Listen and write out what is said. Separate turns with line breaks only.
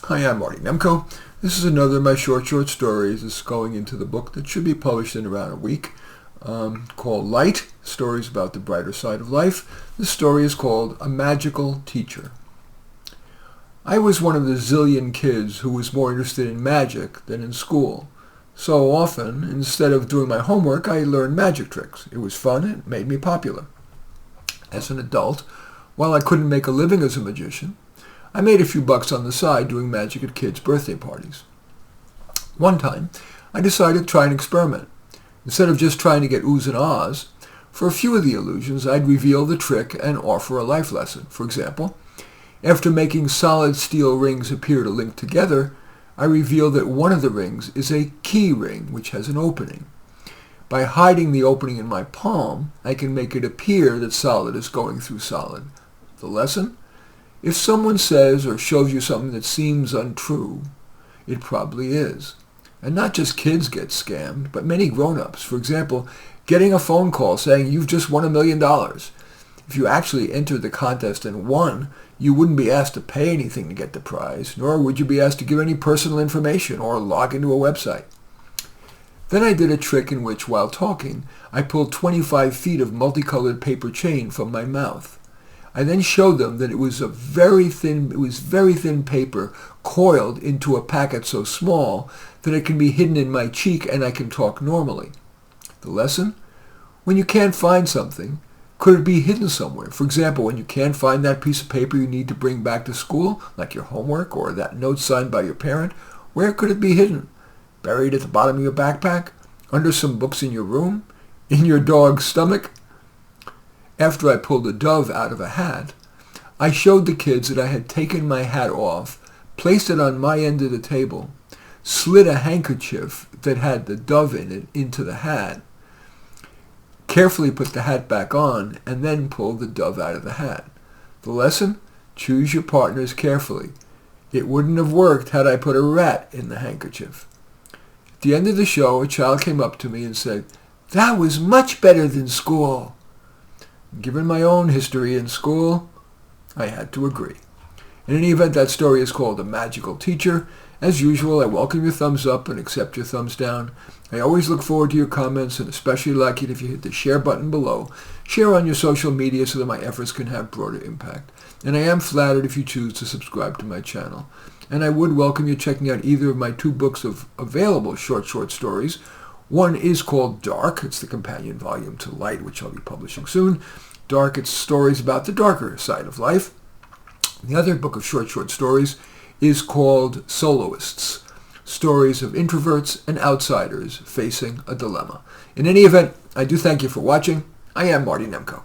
Hi, I'm Marty Nemko. This is another of my short stories. It's going into the book that should be published in around a week, called Light, Stories About the Brighter Side of Life. The story is called A Magical Teacher. I was one of the zillion kids who was more interested in magic than in school. So often, instead of doing my homework, I learned magic tricks. It was fun and it made me popular. As an adult, while I couldn't make a living as a magician, I made a few bucks on the side doing magic at kids' birthday parties. One time, I decided to try an experiment. Instead of just trying to get oohs and ahs, for a few of the illusions, I'd reveal the trick and offer a life lesson. For example, after making solid steel rings appear to link together, I reveal that one of the rings is a key ring, which has an opening. By hiding the opening in my palm, I can make it appear that solid is going through solid. The lesson? If someone says or shows you something that seems untrue, it probably is. And not just kids get scammed, but many grown-ups. For example, getting a phone call saying you've just won $1 million. If you actually entered the contest and won, you wouldn't be asked to pay anything to get the prize, nor would you be asked to give any personal information or log into a website. Then I did a trick in which, while talking, I pulled 25 feet of multicolored paper chain from my mouth. I then showed them that it was very thin paper coiled into a packet so small that it can be hidden in my cheek and I can talk normally. The lesson? When you can't find something, could it be hidden somewhere? For example, when you can't find that piece of paper you need to bring back to school, like your homework or that note signed by your parent, where could it be hidden? Buried at the bottom of your backpack? Under some books in your room? In your dog's stomach? After I pulled a dove out of a hat, I showed the kids that I had taken my hat off, placed it on my end of the table, slid a handkerchief that had the dove in it into the hat, carefully put the hat back on, and then pulled the dove out of the hat. The lesson? Choose your partners carefully. It wouldn't have worked had I put a rat in the handkerchief. At the end of the show, a child came up to me and said, "That was much better than school." Given my own history in school, I had to agree. In any event, that story is called A Magical Teacher. As usual, I welcome your thumbs up and accept your thumbs down. I always look forward to your comments and especially like it if you hit the share button below. Share on your social media so that my efforts can have broader impact. And I am flattered if you choose to subscribe to my channel. And I would welcome you checking out either of my 2 books of available short stories. One is called Dark. It's the companion volume to Light, which I'll be publishing soon. Dark, it's stories about the darker side of life. The other book of short stories is called Soloists, stories of introverts and outsiders facing a dilemma. In any event, I do thank you for watching. I am Marty Nemko.